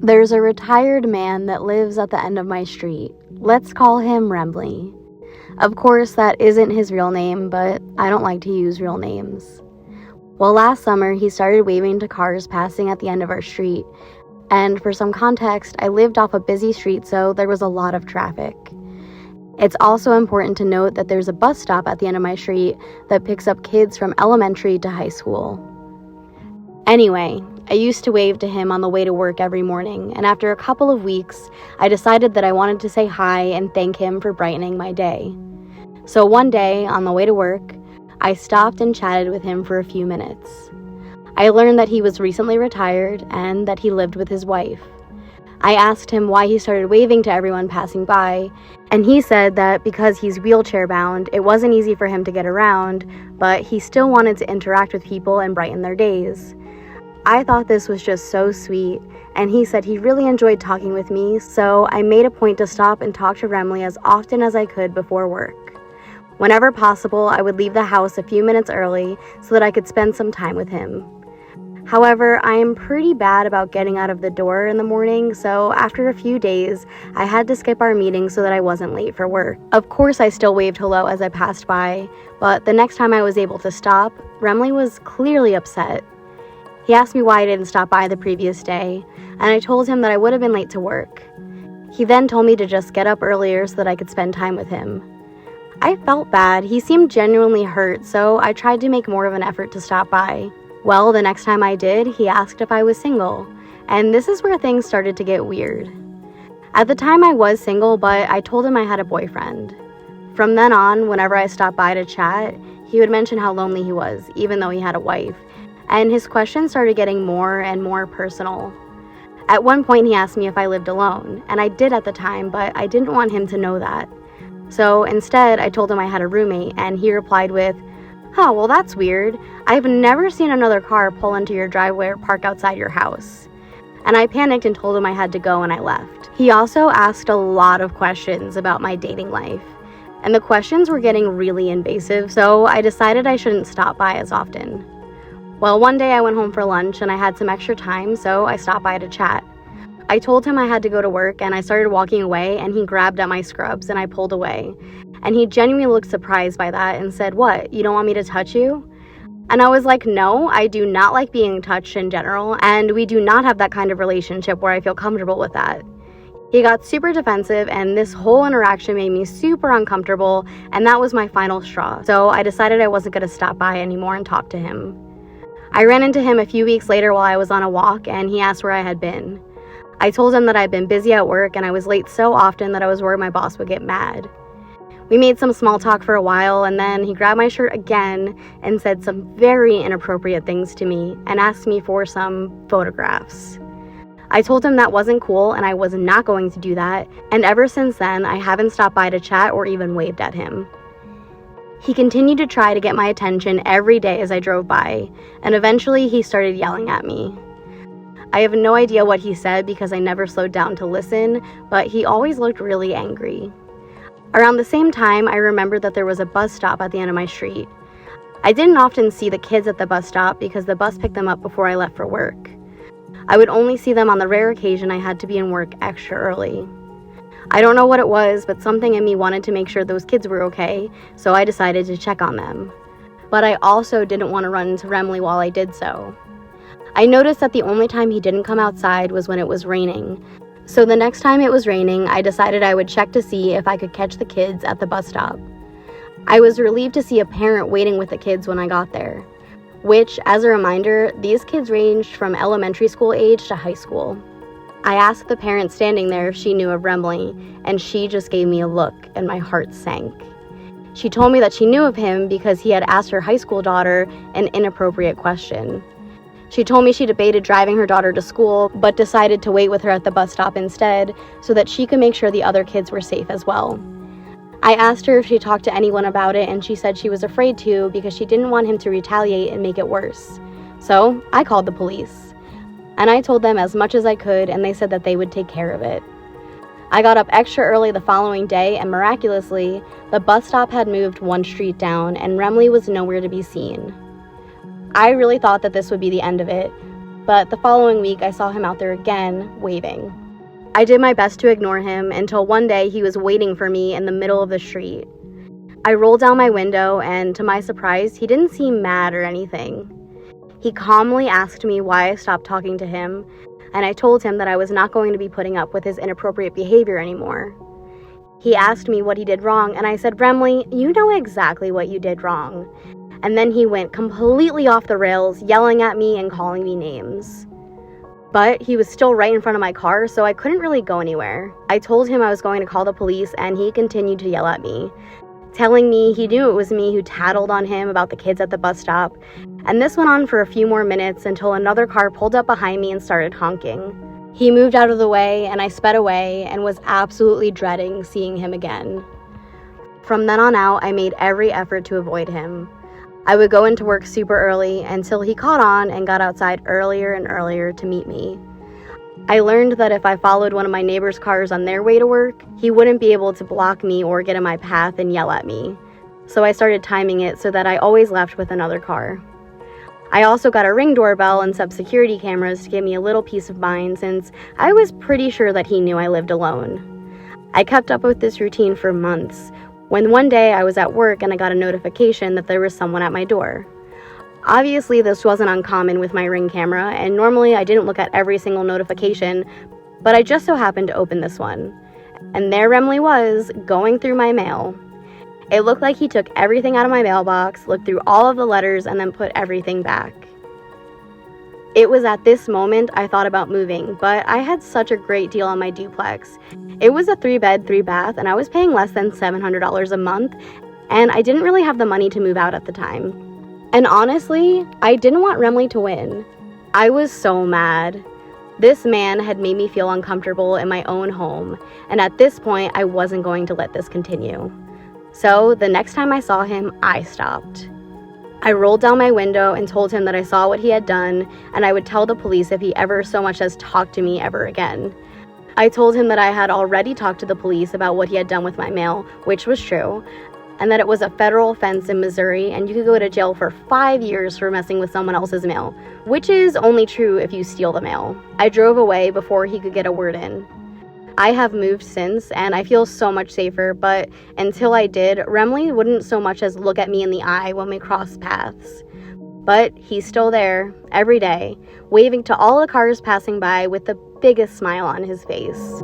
There's a retired man that lives at the end of my street. Let's call him Remly. Of course, that isn't his real name, but I don't like to use real names. Well, last summer, he started waving to cars passing at the end of our street, and for some context, I lived off a busy street, so there was a lot of traffic. It's also important to note that there's a bus stop at the end of my street that picks up kids from elementary to high school. Anyway, I used to wave to him on the way to work every morning, and after a couple of weeks, I decided that I wanted to say hi and thank him for brightening my day. So one day, on the way to work, I stopped and chatted with him for a few minutes. I learned that he was recently retired and that he lived with his wife. I asked him why he started waving to everyone passing by, and he said that because he's wheelchair-bound, it wasn't easy for him to get around, but he still wanted to interact with people and brighten their days. I thought this was just so sweet, and he said he really enjoyed talking with me, so I made a point to stop and talk to Remly as often as I could before work. Whenever possible, I would leave the house a few minutes early so that I could spend some time with him. However, I am pretty bad about getting out of the door in the morning, so after a few days, I had to skip our meeting so that I wasn't late for work. Of course, I still waved hello as I passed by, but the next time I was able to stop, Remly was clearly upset. He asked me why I didn't stop by the previous day, and I told him that I would have been late to work. He then told me to just get up earlier so that I could spend time with him. I felt bad. He seemed genuinely hurt, so I tried to make more of an effort to stop by. Well, the next time I did, he asked if I was single, and this is where things started to get weird. At the time I was single, but I told him I had a boyfriend. From then on, whenever I stopped by to chat, he would mention how lonely he was, even though he had a wife, and his questions started getting more and more personal. At one point, he asked me if I lived alone, and I did at the time, but I didn't want him to know that. So instead, I told him I had a roommate, and he replied with, "Oh, well, that's weird. I've never seen another car pull into your driveway or park outside your house." And I panicked and told him I had to go, and I left. He also asked a lot of questions about my dating life, and the questions were getting really invasive, so I decided I shouldn't stop by as often. Well, one day I went home for lunch and I had some extra time, so I stopped by to chat. I told him I had to go to work, and I started walking away, and he grabbed at my scrubs and I pulled away. And he genuinely looked surprised by that and said, "What, you don't want me to touch you?" And I was like, "No, I do not like being touched in general, and we do not have that kind of relationship where I feel comfortable with that." He got super defensive, and this whole interaction made me super uncomfortable, and that was my final straw. So I decided I wasn't going to stop by anymore and talk to him. I ran into him a few weeks later while I was on a walk, and he asked where I had been. I told him that I'd been busy at work and I was late so often that I was worried my boss would get mad. We made some small talk for a while, and then he grabbed my shirt again and said some very inappropriate things to me and asked me for some photographs. I told him that wasn't cool and I was not going to do that, and ever since then, I haven't stopped by to chat or even waved at him. He continued to try to get my attention every day as I drove by, and eventually he started yelling at me. I have no idea what he said because I never slowed down to listen, but he always looked really angry. Around the same time, I remembered that there was a bus stop at the end of my street. I didn't often see the kids at the bus stop because the bus picked them up before I left for work. I would only see them on the rare occasion I had to be in work extra early. I don't know what it was, but something in me wanted to make sure those kids were okay, so I decided to check on them. But I also didn't want to run into Remly while I did so. I noticed that the only time he didn't come outside was when it was raining. So the next time it was raining, I decided I would check to see if I could catch the kids at the bus stop. I was relieved to see a parent waiting with the kids when I got there, which, as a reminder, these kids ranged from elementary school age to high school. I asked the parent standing there if she knew of Remly, and she just gave me a look, and my heart sank. She told me that she knew of him because he had asked her high school daughter an inappropriate question. She told me she debated driving her daughter to school, but decided to wait with her at the bus stop instead so that she could make sure the other kids were safe as well. I asked her if she talked to anyone about it, and she said she was afraid to because she didn't want him to retaliate and make it worse. So I called the police, and I told them as much as I could, and they said that they would take care of it. I got up extra early the following day, and miraculously, the bus stop had moved one street down, and Remly was nowhere to be seen. I really thought that this would be the end of it, but the following week I saw him out there again, waving. I did my best to ignore him until one day he was waiting for me in the middle of the street. I rolled down my window, and to my surprise, he didn't seem mad or anything. He calmly asked me why I stopped talking to him, and I told him that I was not going to be putting up with his inappropriate behavior anymore. He asked me what he did wrong, and I said, "Remly, you know exactly what you did wrong." And then he went completely off the rails, yelling at me and calling me names. But he was still right in front of my car, so I couldn't really go anywhere. I told him I was going to call the police, and he continued to yell at me, telling me he knew it was me who tattled on him about the kids at the bus stop. And this went on for a few more minutes until another car pulled up behind me and started honking. He moved out of the way, and I sped away and was absolutely dreading seeing him again. From then on out, I made every effort to avoid him. I would go into work super early until he caught on and got outside earlier and earlier to meet me. I learned that if I followed one of my neighbor's cars on their way to work, he wouldn't be able to block me or get in my path and yell at me. So I started timing it so that I always left with another car. I also got a Ring doorbell and some security cameras to give me a little peace of mind, since I was pretty sure that he knew I lived alone. I kept up with this routine for months, when one day I was at work and I got a notification that there was someone at my door. Obviously, this wasn't uncommon with my Ring camera, and normally I didn't look at every single notification, but I just so happened to open this one. And there Remly was, going through my mail. It looked like he took everything out of my mailbox, looked through all of the letters, and then put everything back. It was at this moment I thought about moving, but I had such a great deal on my duplex. It was a 3-bed, 3-bath, and I was paying less than $700 a month, and I didn't really have the money to move out at the time. And honestly, I didn't want Remly to win. I was so mad. This man had made me feel uncomfortable in my own home, and at this point, I wasn't going to let this continue. So the next time I saw him, I stopped. I rolled down my window and told him that I saw what he had done, and I would tell the police if he ever so much as talked to me ever again. I told him that I had already talked to the police about what he had done with my mail, which was true, and that it was a federal offense in Missouri, and you could go to jail for 5 years for messing with someone else's mail, which is only true if you steal the mail. I drove away before he could get a word in. I have moved since, and I feel so much safer, but until I did, Remly wouldn't so much as look at me in the eye when we crossed paths. But he's still there, every day, waving to all the cars passing by with the biggest smile on his face.